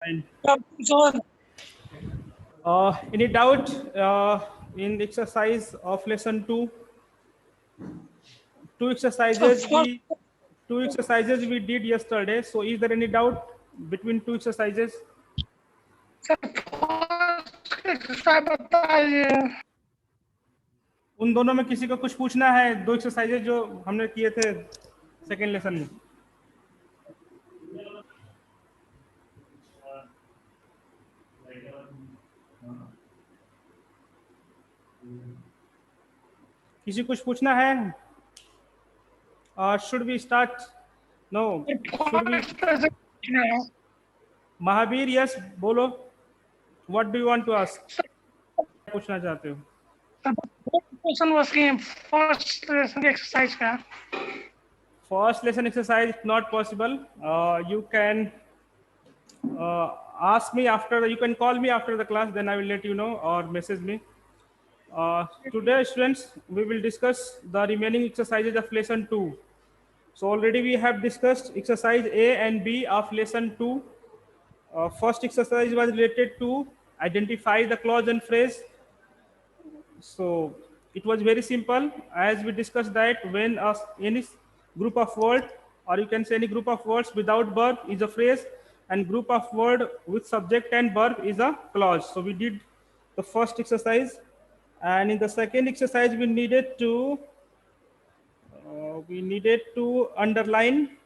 Fine. on. Any doubt in exercise of lesson two? Two So exercises first, we two exercises we did yesterday. So is there any doubt between two exercises? exercise बताइए. उन दोनों में किसी को कुछ पूछना है? दो एक्सरसाइजेज जो हमने किए थे सेकेंड लेसन में. किसी कुछ पूछना है? Should we start? No. Should we? Mahavir, yes, बोलो. What do you want to ask? पूछना चाहते हो? क्वेश्चन was कि first lesson exercise का. First lesson exercise is not possible. You can ask me after. You can call me after the class. Then I will let you know, or message me. Today, students, we will discuss the remaining exercises of lesson 2. So already we have discussed exercise A and B of lesson 2. First exercise was related to identify the clause and phrase. So it was very simple, as we discussed that when any group of word, or you can say any group of words without verb is a phrase, and group of word with subject and verb is a clause. So we did the first exercise, and in the second exercise we needed to underline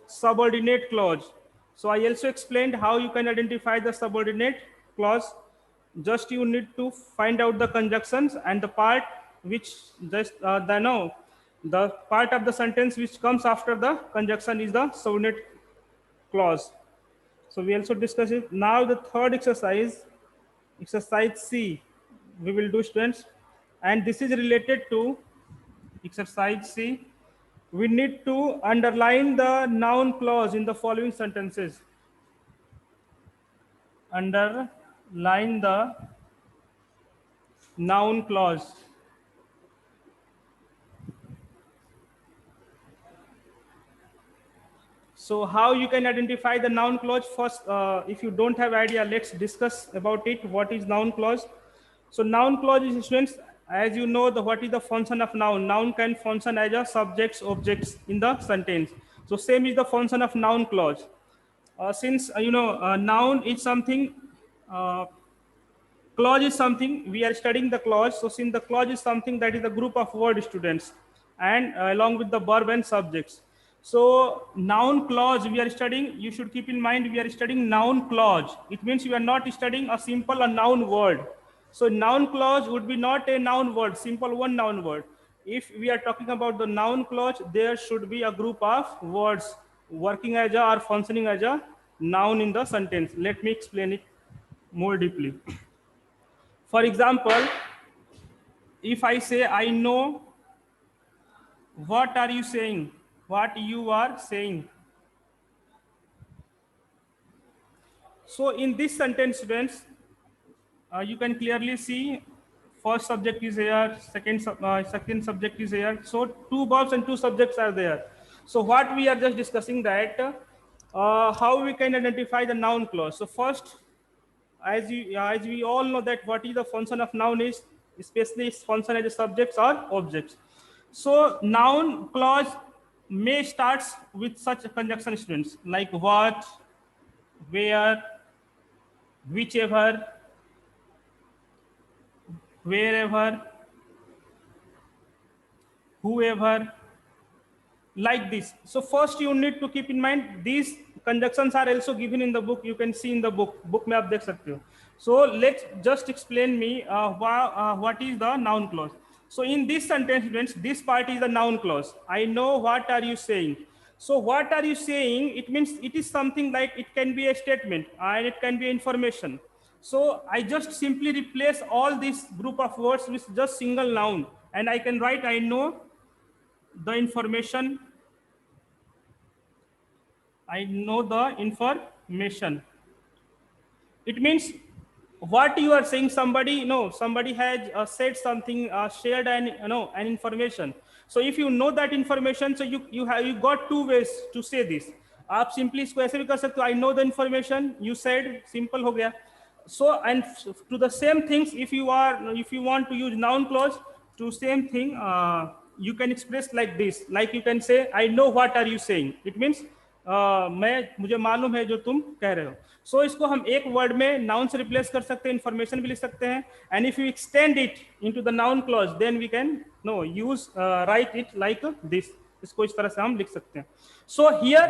subordinate clause. So I also explained how you can identify the subordinate clause. Just you need to find out the conjunctions and the part which just the part of the sentence which comes after the conjunction is the subordinate clause. So we also discuss it. Now the third exercise, exercise C, we will do, students, and this is related to exercise C. We need to underline the noun clause in the following sentences. Underline the noun clause. So how you can identify the noun clause? First, if you don't have idea, let's discuss about it. What is noun clause? So noun clause is, students, as you know, what is the function of noun? Noun can function as a subjects, objects in the sentence. So same is the function of noun clause. Since noun is something, clause is something, we are studying the clause. So since the clause is something that is a group of word, students, and along with the verb and subjects. So noun clause we are studying, you should keep in mind we are studying noun clause. It means we are not studying a simple a noun word. So noun clause would be not a noun word, simple one noun word. If we are talking about the noun clause, there should be a group of words working as a or functioning as a noun in the sentence. Let me explain it more deeply. For example, if I say, I know, what are you saying? What you are saying. So in this sentence, students, you can clearly see first subject is here, second subject is here. So two verbs and two subjects are there. So what we are just discussing that how we can identify the noun clause. So first, as we all know that what is the function of noun is, especially its function as a subjects or objects. So noun clause may starts with such conjunction, students, like what, where, whichever, wherever, whoever, like this. So first you need to keep in mind these conjunctions are also given in the book. You can see in the book में आप देख सकते हो. So let's just explain me what is the noun clause. So in this sentence, students, this part is the noun clause. I know what are you saying. So what are you saying? It means it is something like it can be a statement and it can be information. So I just simply replace all this group of words with just single noun, and I can write I know the information. I know the information. It means what you are saying. Somebody has said something, shared an information. So if you know that information, so you got two ways to say this. आप simply इसको ऐसे भी कर सकते हो, I know the information you said, simple हो गया. So and to the same things, if you want to use noun clause to same thing, you can express like this, like you can say I know what are you saying. It means मुझे मालूम है जो तुम कह रहे हो. So इसको हम एक वर्ड में नाउन से रिप्लेस कर सकते हैं, इंफॉर्मेशन भी लिख सकते हैं. And if you extend it into the noun clause then we can no use write it like this. इसको इस तरह से हम लिख सकते हैं. So here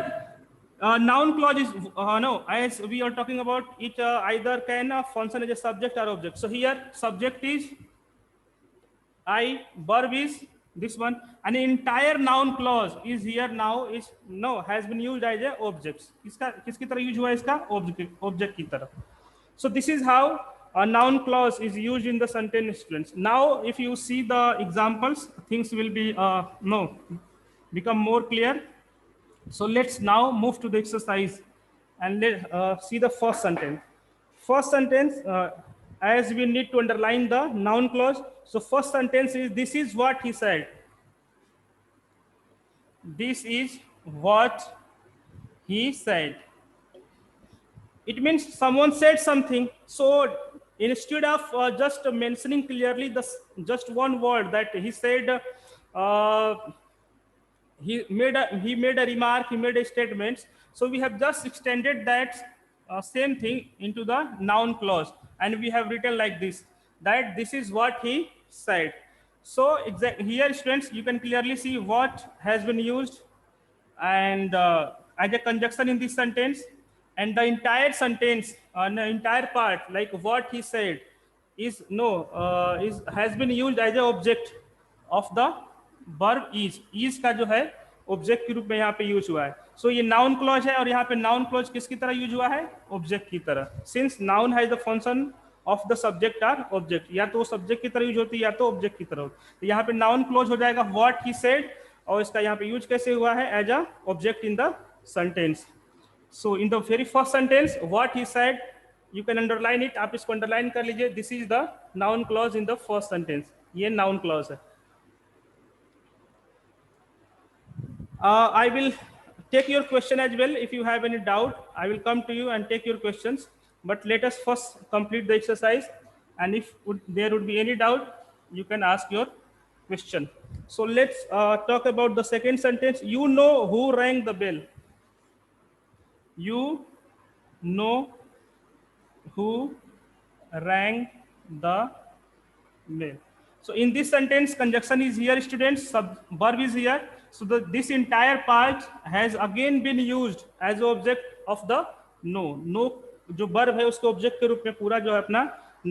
noun clause is no, as we are talking about it, either can function as a subject or object. So here subject is I, verb is this one, and entire noun clause is here now is no has been used as a object. किसकी तरह use हुआ है इसका? object की तरह. So this is how a noun clause is used in the sentence, students. Now if you see the examples, things will be become more clear. So let's now move to the exercise and let's see the first sentence. First sentence, as we need to underline the noun clause. So first sentence is, this is what he said. This is what he said. It means someone said something. So instead of just mentioning clearly just one word that he said, he made a remark, he made a statement. So we have just extended that same thing into the noun clause, and we have written like this, that this is what he said. So here, students, you can clearly see what has been used and as a conjunction in this sentence, and the entire sentence, the entire part, like what he said, is has been used as an object of the verb is का जो है object के रूप में यहाँ पे use हुआ है. सो ये नाउन क्लॉज है और यहाँ पे नाउन क्लॉज किसकी तरह यूज हुआ है? ऑब्जेक्ट की तरह. Since noun has the function of the subject or object, या तो सब्जेक्ट की तरह यूज होती है या तो ऑब्जेक्ट की तरह होती है. तो यहाँ पे नाउन क्लॉज हो जाएगा व्हाट ही सेड, और इसका यहाँ पे यूज कैसे हुआ है? As a object in the sentence. So in the very first sentence what he said, you can underline it. आप इसको अंडरलाइन कर लीजिए. This is the noun clause in the first sentence. ये नाउन क्लॉज है. I will take your question as well. If you have any doubt, I will come to you and take your questions. But let us first complete the exercise. And if there would be any doubt, you can ask your question. So let's talk about the second sentence. You know who rang the bell. You know who rang the bell. So in this sentence, conjunction is here, students. Verb is here. So this entire part has again been used as object of the no. No जो verb है उसके object के रूप में पूरा जो है अपना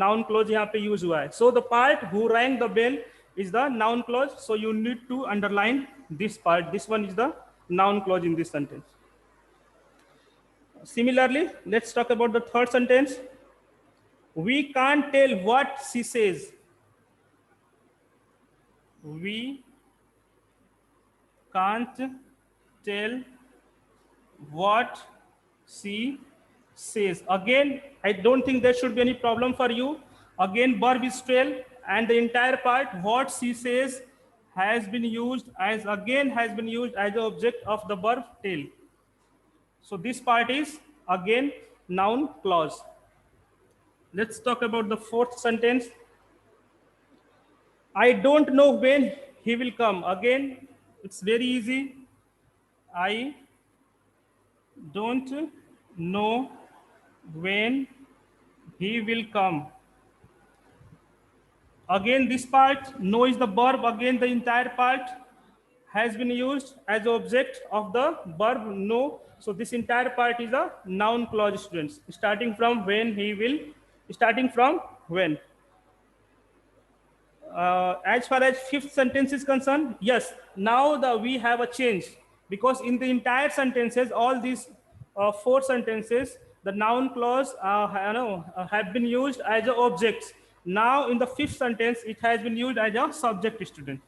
noun clause यहाँ पे use हुआ है. So the part who rang the bell is the noun clause. So you need to underline this part. This one is the noun clause in this sentence. Similarly, let's talk about the third sentence. We can't tell what she says. We can't tell what she says. Again, I don't think there should be any problem for you. Again, verb is tell, and the entire part what she says has been used as the object of the verb tell. So this part is again noun clause. Let's talk about the fourth sentence. I don't know when he will come. Again, it's very easy. I don't know when he will come. Again, this part, no is the verb. Again, the entire part has been used as object of the verb no. So this entire part is a noun clause, students. Starting from when he will, starting from when. As far as fifth sentence is concerned, yes, now we have a change, because in the entire sentences, all these four sentences, the noun clause have been used as objects. Now in the fifth sentence, it has been used as a subject, student.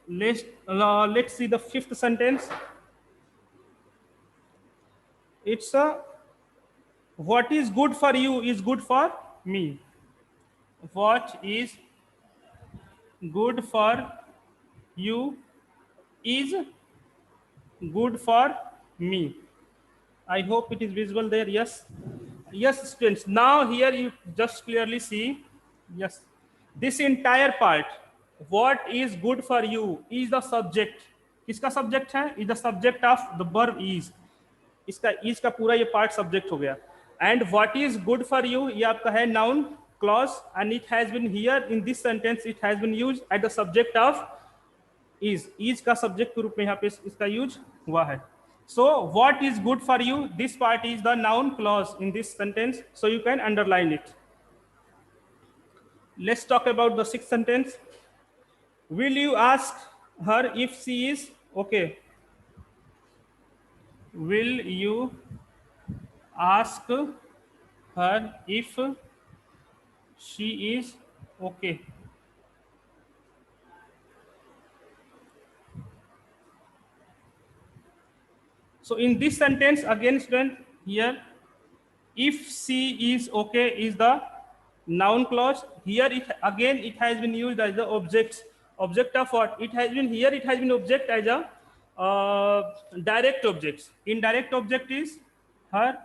Let's see the fifth sentence. It's a what is good for you is good for me. What is good for you is good for me. I hope it is visible there. Yes. Yes, students. Now here you just clearly see, yes, this entire part, what is good for you is the subject. किसका subject है? Is the subject of the verb is. इसका is का पूरा ये part subject हो गया. And what is good for you ये आपका है noun clause, and it has been here in this sentence, it has been used at the subject of is का subject के रूप में यहाँ पे इसका use हुआ है. So what is good for you, this part is the noun clause in this sentence, so you can underline it. Let's talk about the sixth sentence. Will you ask her if she is okay? Will you ask her if she is okay? So in this sentence, again, student, here, if she is okay is the noun clause. Here, it has been used as the object. Object of what? It has been here. It has been object as a direct object. Indirect object is her,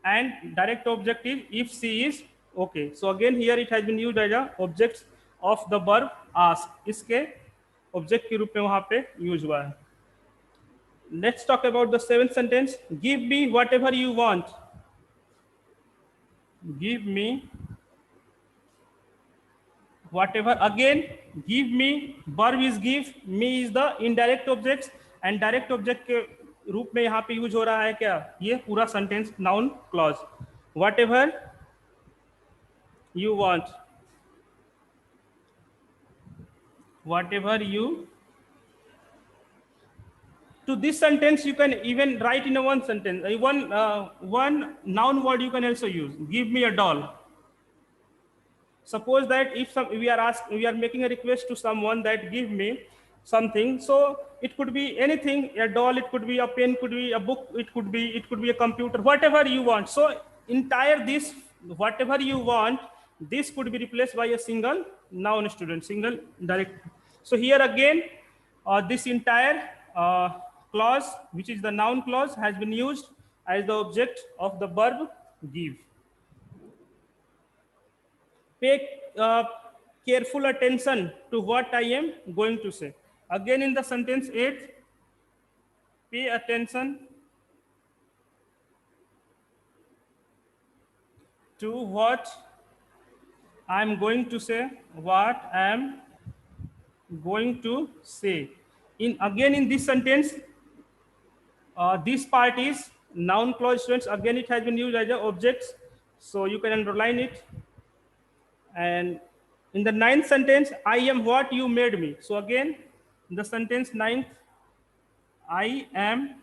and direct object is if she is okay. So again, here it has been used as a object of the verb ask. इसके object के रूप में वहाँ पे use हुआ है. Let's talk about the seventh sentence. Give me whatever you want. Give me whatever. Again, give me, verb is give, me is the indirect objects, and direct object के रूप में यहाँ पे यूज हो रहा है क्या? ये पूरा sentence noun clause. Whatever you want. Whatever you. To this sentence, you can even write in a one sentence. One noun word you can also use. Give me a doll. Suppose that if we are making a request to someone that give me something, so it could be anything, a doll, it could be a pen, could be a book, it could be a computer, whatever you want. So entire this, whatever you want, this could be replaced by a single noun, student, single direct. So here again, this entire clause, which is the noun clause, has been used as the object of the verb give. Pay careful attention to what I am going to say. Again in the sentence 8, pay attention to what I am going to say. What I am going to say. Again in this sentence, this part is noun clause, students. Again it has been used as an object, so you can underline it. And in the ninth sentence, I am what you made me. So again, in the sentence ninth, I am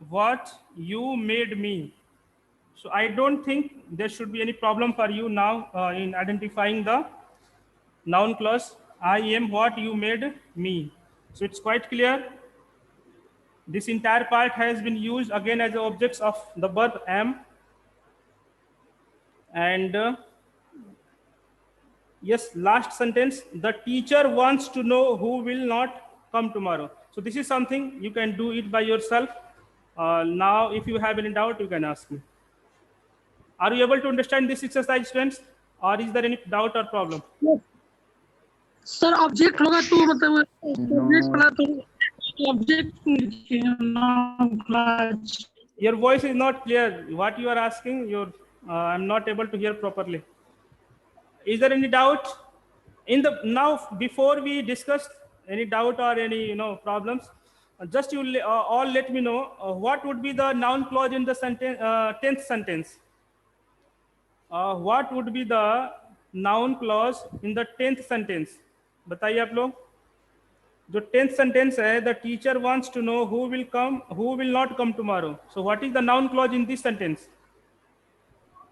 what you made me. So I don't think there should be any problem for you now in identifying the noun clause. I am what you made me. So it's quite clear. This entire part has been used again as the objects of the verb am. And yes, last sentence, the teacher wants to know who will not come tomorrow. So this is something you can do it by yourself. Now, if you have any doubt, you can ask me. Are you able to understand this exercise, students? Or is there any doubt or problem? Yes. Sir object होगा तो मतलब object बना तो object. Your voice is not clear. What you are asking, I'm not able to hear properly. Is there any doubt? Now before we discuss any doubt or any problems, just you all let me know what would be the noun clause in the sentence 10th sentence. What would be the noun clause in the 10th sentence? बताइए आप लोग. जो 10th sentence है, the teacher wants to know who will not come tomorrow. So what is the noun clause in this sentence?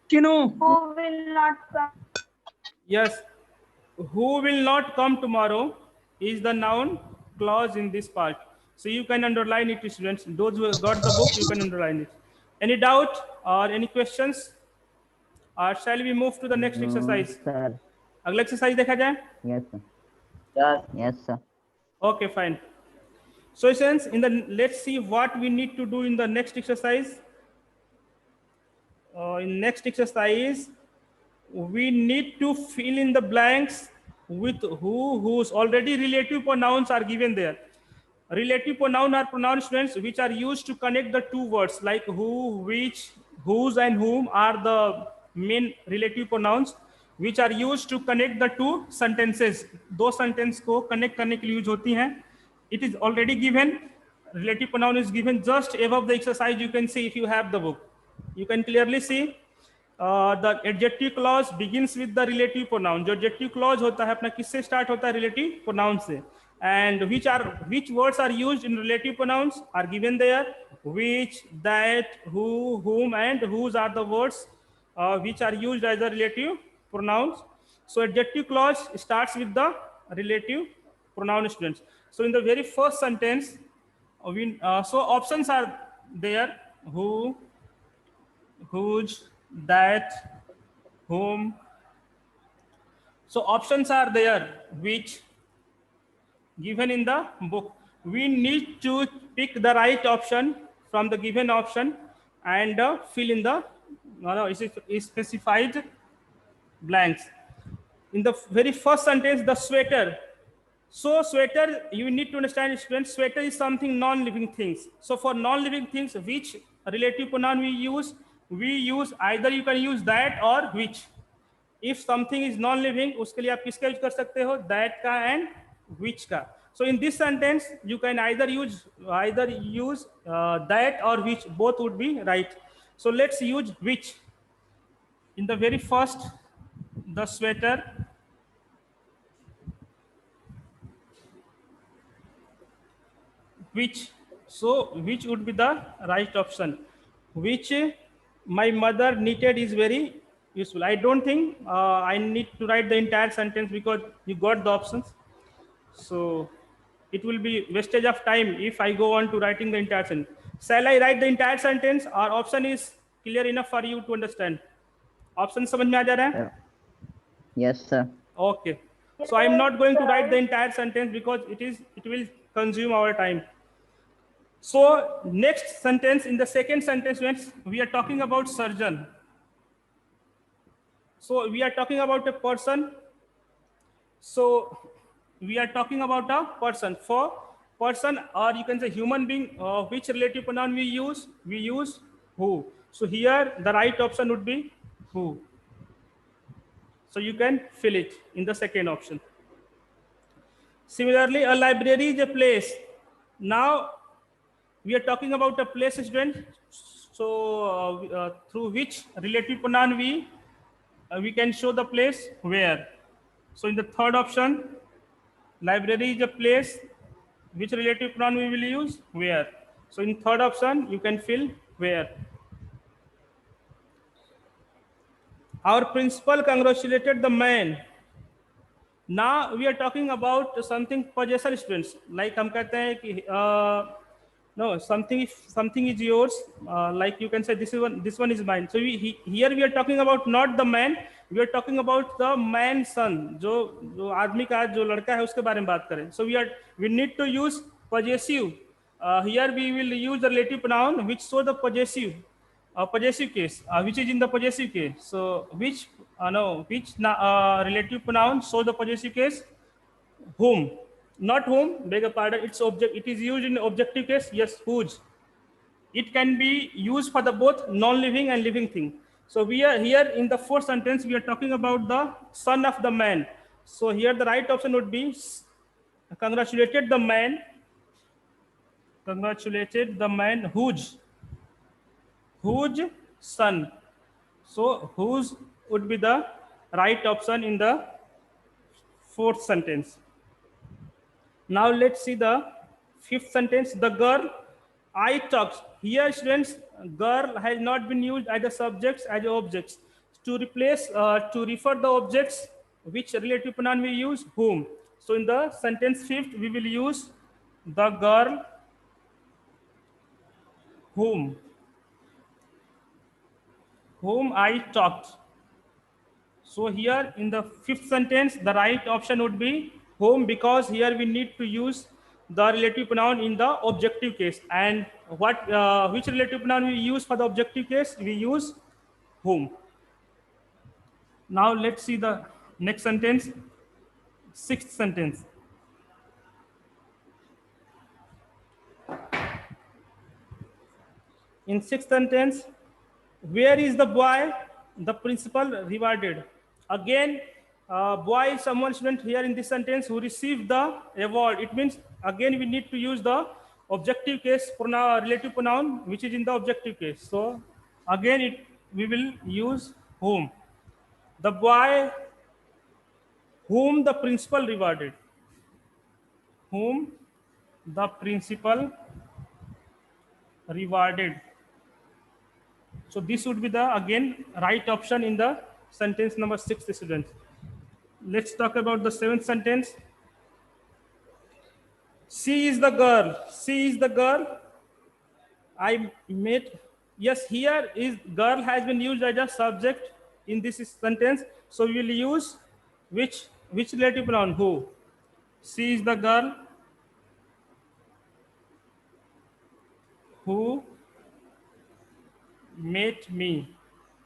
You know. Who will not come? Yes, who will not come tomorrow is the noun clause in this part. So you can underline it, students. Those who have got the book, you can underline it. Any doubt or any questions? Or shall we move to the next exercise? Sir. अगला exercise देखा जाए? Yes, sir. Yes. Yes, sir. Okay, fine. So since let's see what we need to do in the next exercise. In next exercise, we need to fill in the blanks with who, whose. Already relative pronouns are given there. Relative pronoun are pronouns which are used to connect the two words, like who, which, whose and whom are the main relative pronouns which are used to connect the two sentences. दो sentence को connect करने के लिए use होती हैं. It is already given. Relative pronoun is given just above the exercise. You can see if you have the book. You can clearly see the adjective clause begins with the relative pronoun. जो adjective clause होता है अपना किससे start होता है? Relative pronoun से. And which words are used in relative pronouns are given there. Which, that, who, whom, and whose are the words which are used as the relative pronouns. So adjective clause starts with the relative pronoun, students. So in the very first sentence, so options are there: who, whose, that, whom. So options are there which given in the book. We need to pick the right option from the given option and fill in the specified blanks. In the very first sentence, the sweater. So sweater, you need to understand, students, sweater is something non-living things. So for non-living things, which relative pronoun we use either you can use that or which. If something is non-living, उसके लिए आप किसका use कर सकते हो? That का and which का. So in this sentence, you can either use that or which. Both would be right. So let's use which. In the very first, the sweater. Which. So which would be the right option? Which my mother knitted is very useful. I don't think I need to write the entire sentence because you got the options. So it will be wastage of time if I go on to writing the entire sentence. Shall I write the entire sentence or option is clear enough for you to understand? Option समझ में आ जा रहा है? Yes, sir. Okay. So I am not going to write the entire sentence because it will consume our time. So next sentence, in the second sentence, we are talking about surgeon. So we are talking about a person. So we are talking about a person. For person, or you can say human being, which relative pronoun we use? We use who. So here the right option would be who. So you can fill it in the second option. Similarly, a library is a place. Now we are talking about a place, student. So through which relative pronoun we can show the place where. So in the third option, library is a place. Which relative pronoun we will use? Where. So in third option, you can fill where. Our principal congratulated the man. Now we are talking about something possession, students. Like हम कहते हैं कि no, something, if something is yours, like you can say this one is mine. So here we are talking about not the man, we are talking about the man's son. जो आदमी का जो लड़का है उसके बारे में बात करें. So we need to use possessive. Here we will use the relative pronoun which show the possessive case, which is in the possessive case. So which relative pronoun show the possessive case? Whom. Not whom, beg your pardon, it is used in objective case. Yes, whose. It can be used for the both non-living and living thing. So we are here in the fourth sentence, we are talking about the son of the man. So here the right option would be congratulated the man whose son. So whose would be the right option in the fourth sentence. Now let's see the fifth sentence. The girl I talked. Here, students, girl has not been used as a subject, as objects. To replace, to refer the objects, which relative pronoun we use? Whom. So in the sentence fifth, we will use the girl whom I talked. So here in the fifth sentence, the right option would be whom, because here we need to use the relative pronoun in the objective case. And which relative pronoun we use for the objective case? We use whom. Now let's see the next sentence, sixth sentence. In sixth sentence, where is the boy the principal rewarded? Again, boy is someone, student, here in this sentence who received the award. It means again we need to use the objective case pronoun, relative pronoun, which is in the objective case. So again we will use whom. The boy whom the principal rewarded. Whom the principal rewarded. So this would be the again right option in the sentence number 6, students. Let's talk about the seventh sentence. She is the girl. She is the girl I met. Yes, here is girl has been used as a subject in this sentence. So we will use which relative pronoun? Who. She is the girl who met me.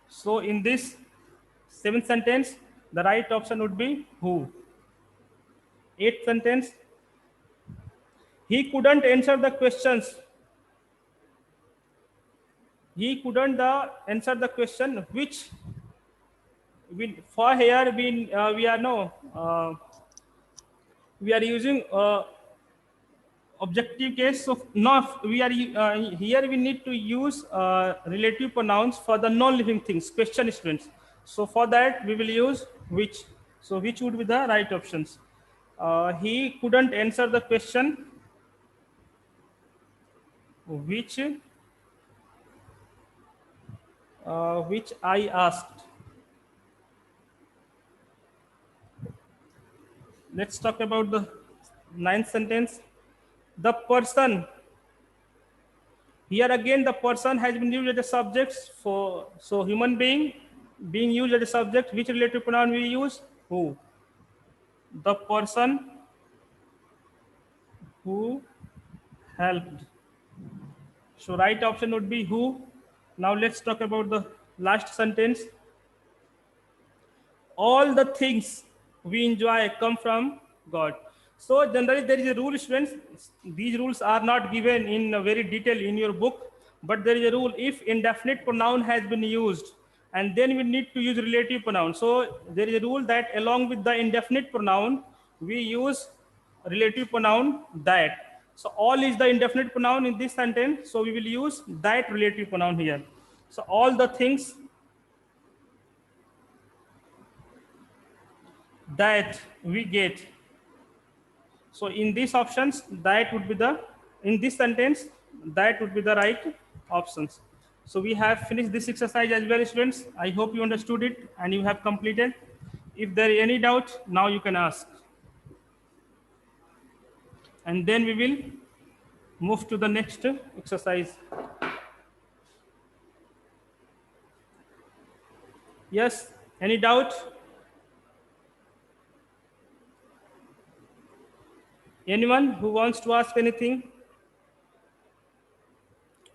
So in this seventh sentence, the right option would be who. Eighth sentence, he couldn't answer the questions. He couldn't answer the question which for here we are using objective case. So not we are here we need to use relative pronouns for the non-living things, question, students. So for that we will use which. So which would be the right options? He couldn't answer the question which I asked. Let's talk about the ninth sentence. The person. Here again the person has been used as a subject. So human being used as a subject. Which relative pronoun we use? Who. The person who helped. So right option would be who. Now let's talk about the last sentence. All the things we enjoy come from God. So generally there is a rule, students. These rules are not given in very detail in your book, but there is a rule: if indefinite pronoun has been used, and then we need to use relative pronoun. So there is a rule that along with the indefinite pronoun, we use relative pronoun that. So all is the indefinite pronoun in this sentence. So we will use that relative pronoun here. So all the things that we get. So in these options, that would be in this sentence, that would be the right options. So we have finished this exercise as well, students. I hope you understood it and you have completed. If there is any doubt, now you can ask. And then we will move to the next exercise. Yes, any doubt? Anyone who wants to ask anything?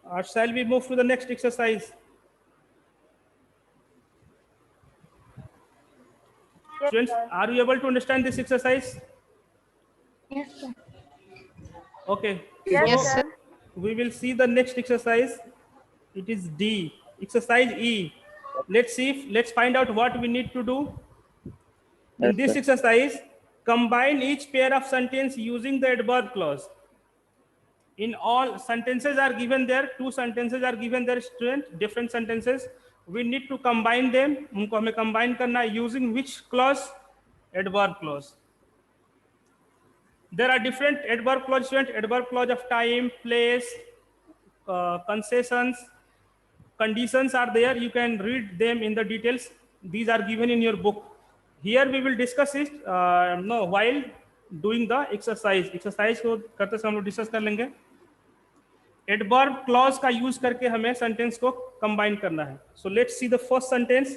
Or shall we move to the next exercise? Yes, Students, sir. are you able to understand this exercise? Yes, sir. Okay. Yes, So sir. we will see the next exercise. It is D, exercise E. Let's find out what we need to do. In this exercise, combine each pair of sentence using the adverb clause. In all sentences are given there, two sentences are given there, student, different sentences. We need to combine them. उनको हमें combine करना है using which clause? Adverb clause. There are different adverb clause, student. Adverb clause of time, place, concessions, conditions are there. You can read them in the details. These are given in your book. Here we will discuss it while doing the exercise. Exercise को करते समय हम लोग discuss कर लेंगे. Adverb clause का use करके हमें सेंटेंस को कंबाइन करना है. So let's see the first sentence.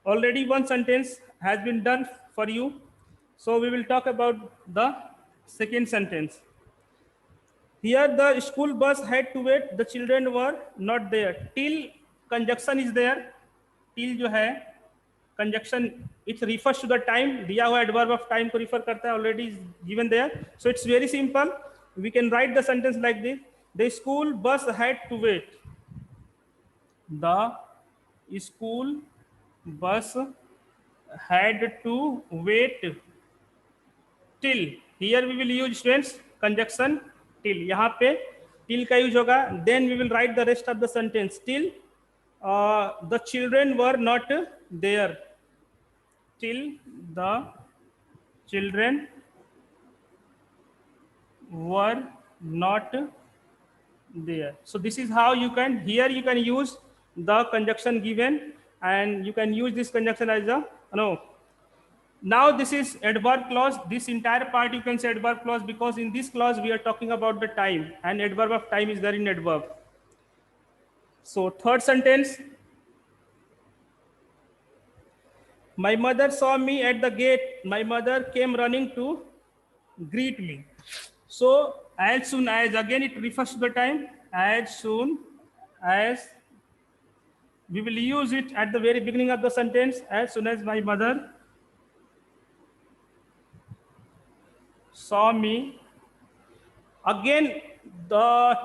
Already one sentence has been done for you. So we will talk about the second sentence. Here the school bus had to wait. The children were not there. Till conjunction is there. Till जो है conjunction, it refers to the time. दिया हुआ adverb of time को refer करता है. Already is given there. So it's very simple. We can write the sentence like this. The school bus had to wait. The school bus had to wait till. Here we will use students conjunction till. यहाँ पे till का use होगा. Then we will write the rest of the sentence. Till the children were not there. Till the children were not there. So this is how you can, here you can use the conjunction given, and you can use this conjunction as a, no. Now this is adverb clause. This entire part you can say adverb clause, because in this clause we are talking about the time, and adverb of time is there in adverb. So third sentence, my mother saw me at the gate. My mother came running to greet me. So as soon as, again it refers to the time. As soon as, we will use it at the very beginning of the sentence. As soon as my mother saw me. Again the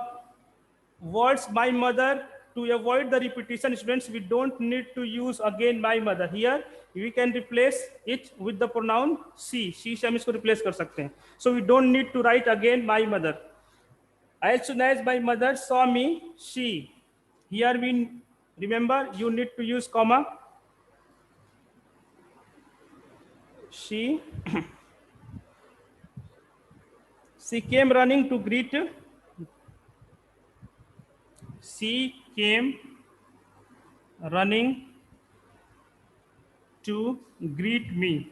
words my mother, to avoid the repetition, students, we don't need to use again my mother. Here we can replace it with the pronoun she. She से हम इसको replace कर सकते हैं. So we don't need to write again my mother. As soon as my mother saw me, she. Here we remember you need to use comma. She she came running to greet. She came running to greet me.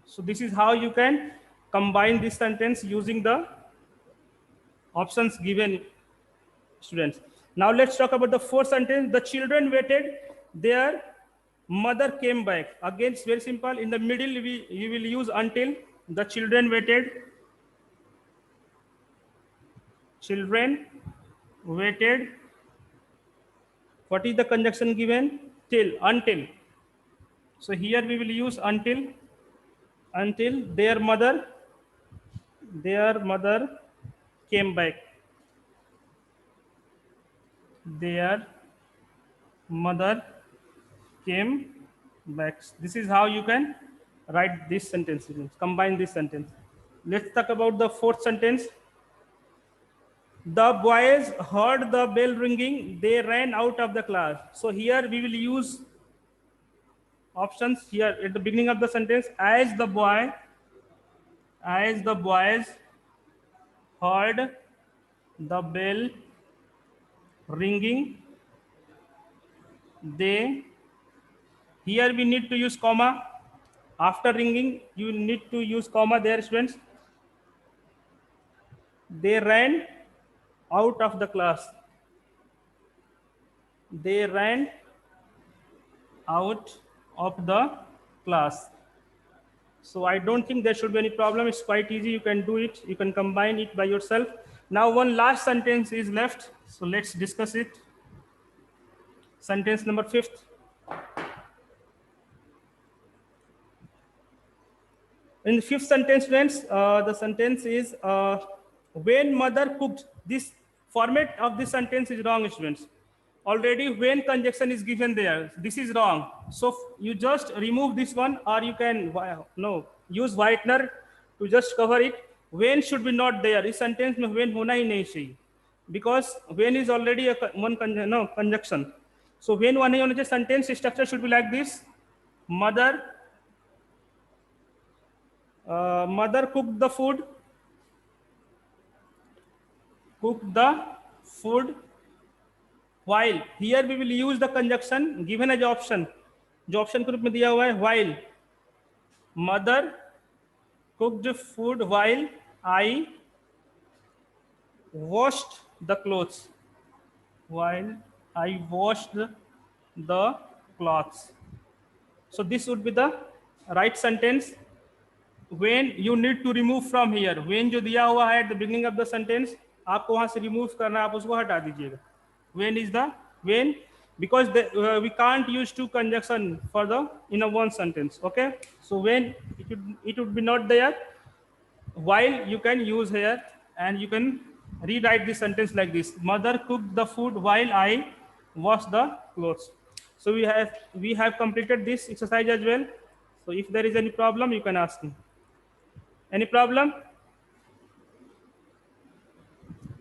So this is how you can combine this sentence using the options given, students. Now let's talk about the fourth sentence. The children waited, their mother came back. Again, it's very simple. In the middle, you will use until. The children waited. Children waited. What is the conjunction given? Till, until. So here we will use until. Until their mother came back. Their mother came back. This is how you can write this sentence, combine this sentence. Let's talk about the fourth sentence. The boys heard the bell ringing. They ran out of the class. So here we will use options here at the beginning of the sentence. As the boys heard the bell ringing, they, here we need to use comma. After ringing, you need to use comma there, students. They ran out of the class. They ran out of the class. So I don't think there should be any problem. It's quite easy. You can do it. You can combine it by yourself. Now one last sentence is left. So let's discuss it. Sentence number 5. In the 5th sentence, friends, the sentence is when mother cooked. This format of this sentence is wrong, students. Already when conjunction is given there, this is wrong. So you just remove this one, or you can use whitener to just cover it. When should be not there. This sentence में when होना ही नहीं चाहिए, because when is already a conjunction. So when one नहीं होना चाहिए. Sentence structure should be like this. Mother cooked the food. Cooked the food. While, here we will use the conjunction given as option. जो option के रूप में दिया हुआ है, while. Mother cooked food while I washed the clothes. While I washed the clothes. So this would be the right sentence. when you need to remove from here, when जो दिया हुआ है at the beginning of the sentence, आपको वहां से remove करना है, आप उसको हटा दीजिएगा. When is the when, because we can't use two conjunction for the in a one sentence. Okay, so when it would be not there, while you can use here, and you can rewrite the sentence like this: mother cooked the food while I wash the clothes. So we have completed this exercise as well. So if there is any problem, you can ask me. Any problem?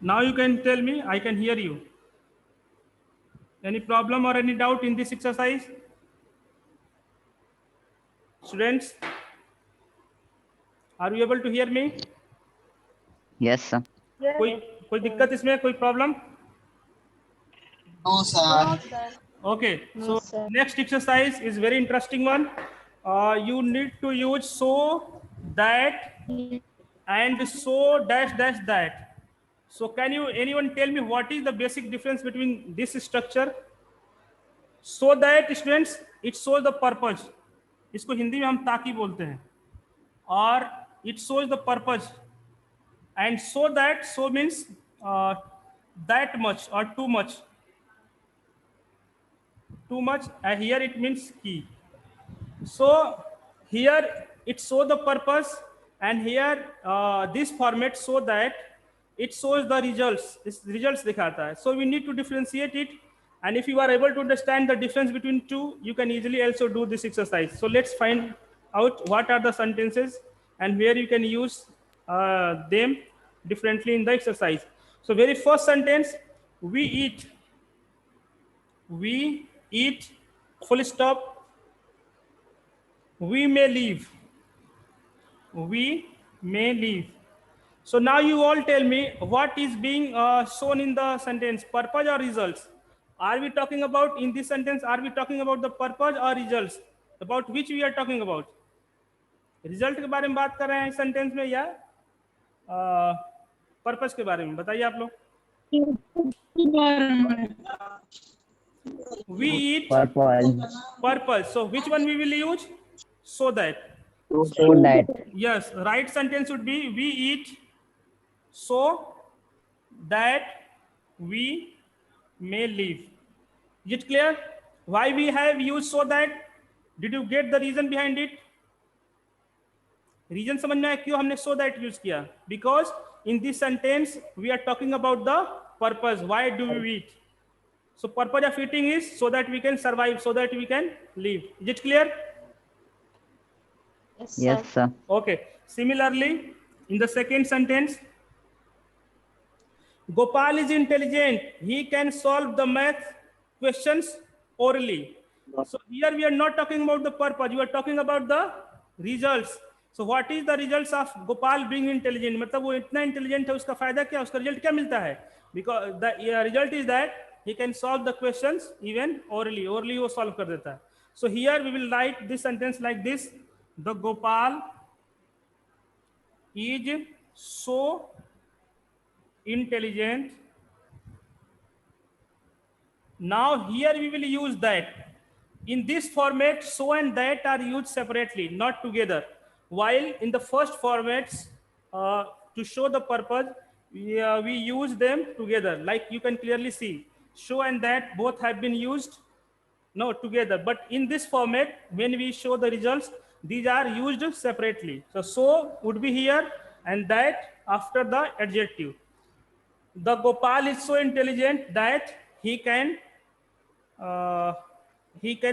Now you can tell me, I can hear you. Any problem or any doubt in this exercise? Students, are you able to hear me? Yes, sir. Yes. कोई दिक्कत इसमें, कोई problem? No, sir. No, sir. Okay, No, so sir. next exercise is very interesting one. You need to use so, that, and so dash dash that. So can you anyone tell me what is the basic difference between this structure? So that, students, it shows the purpose. इसको हिंदी में हम ताकि बोलते हैं. और it shows the purpose. And so means that much or too much. Too much, and here it means key. So here it shows the purpose, and here this format so that it shows the results. This results दिखाता है. So we need to differentiate it, and if you are able to understand the difference between two, you can easily also do this exercise. So let's find out what are the sentences and where you can use them differently in the exercise. So very first sentence: we eat. We eat, full stop. We may leave. We may leave. So now you all tell me what is being shown in the sentence, purpose or results? Are we talking about in this sentence, are we talking about the purpose or results? About which we are talking about? Result के बारे में बात कर रहे हैं इस sentence में या पर्पस के बारे में? बताइए आप लोग. We eat purpose. So which one we will use? So that. So that. Yes, right sentence would be we eat so that we may live. Is it clear? Why we have used so that? Did you get the reason behind it? Reason समझ में आया क्यों हमने so that use किया? Because in this sentence we are talking about the purpose. Why do we eat? So purpose of eating is so that we can survive, so that we can live. Is it clear? Yes, sir. Okay. Similarly, in the second sentence, Gopal is intelligent. He can solve the math questions orally. So here we are not talking about the purpose. You are talking about the results. So what is the results of Gopal being intelligent? मतलब वो इतना intelligent है, उसका फायदा क्या? उसका result क्या मिलता है? Because the result is that he can solve the questions even orally. Orally वो solve कर देता है. So here we will write this sentence like this: the Gopal is so intelligent. Now here we will use that. In this format, so and that are used separately, not together. While in the first formats, to show the purpose, we use them together. Like you can clearly see, show and that both have been used together. But in this format, when we show the results, these are used separately. So would be here, and that after the adjective. The Gopal is so intelligent that he can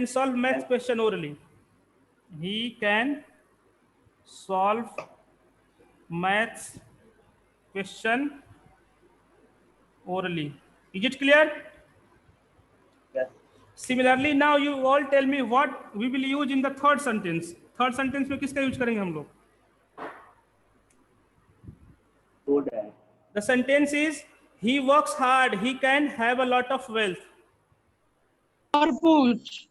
solve math question orally. He can solve maths question orally. Is it clear? Yes. Similarly, now you all tell me what we will use in the third sentence. Third sentence में किसका use करेंगे हम लोग? So that. The sentence is he works hard, he can have a lot of wealth. Purpose.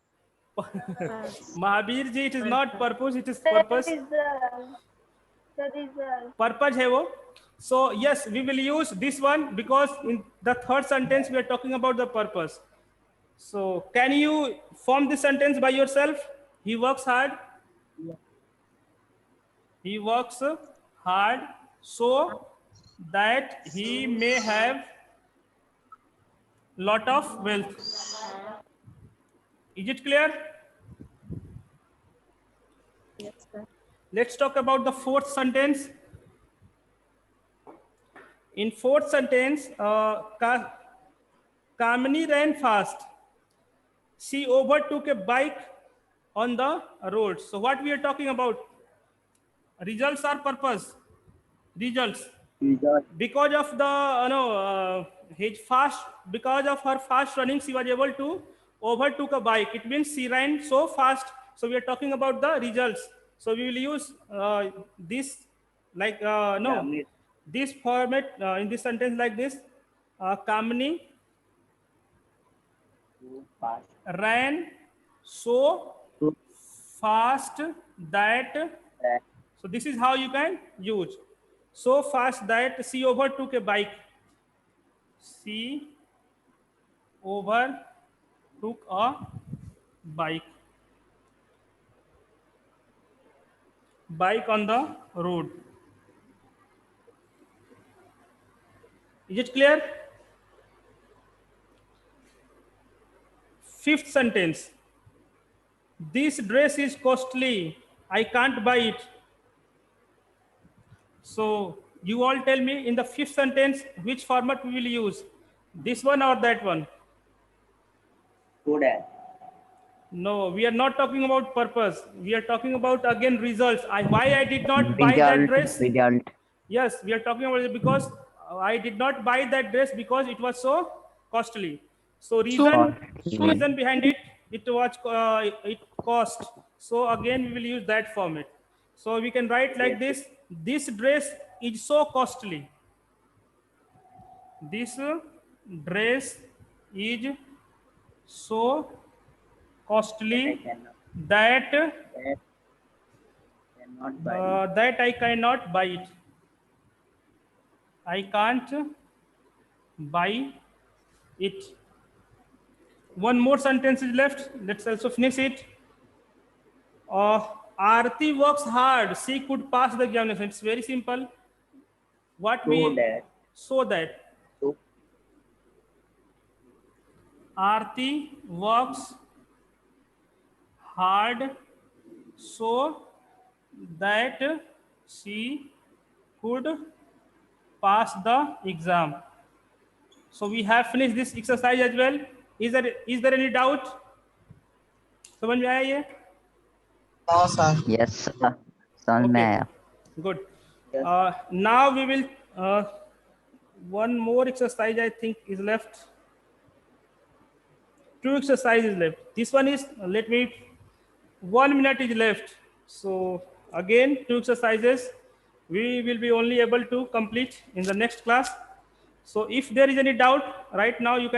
Mahavir ji, it is not purpose, it is purpose. That is Purpose है वो. So yes, we will use this one because in the third sentence we are talking about the purpose. So can you form this sentence by yourself? He works hard. He works hard so that he may have lot of wealth. Is it clear? Yes, sir. Let's talk about the fourth sentence. In fourth sentence, Kamini ran fast. She overtook a bike on the road. So what we are talking about? Results or purpose? Results. Result. Because of the his fast, because of her fast running, she was able to overtook a bike. It means she ran so fast. So we are talking about the results. So we will use this like Kamini this format in this sentence like this. Kamini too fast. ran so Too fast that, fast. so this is how you can use, so fast that she overtook a bike. She overtook a bike on the road. Is it clear? Fifth sentence. This dress is costly. I can't buy it. So you all tell me in the fifth sentence which format we will use. This one or that one? Good at. No, we are not talking about purpose. We are talking about again results. Why I did not buy that dress? Result. Yes, we are talking about it because I did not buy that dress because it was so costly. So reason behind it, it cost. So again we will use that format. So we can write like this: this dress is so costly. This dress is so costly that Cannot buy. that I cannot buy it. I can't buy it. One more sentence is left. Let's also finish it. Aarti works hard. She could pass the examination. It's very simple. What So we that. so that So Aarti works hard so that she could pass the exam. So we have finished this exercise as well. Is there any doubt? समझ में आया ये? Yes, sir. समझ में आया. Good. yes. Now we will one more exercise I think is left. Two exercises left. This one is 1 minute is left. So again 2 exercises we will be only able to complete in the next class. So if there is any doubt right now you can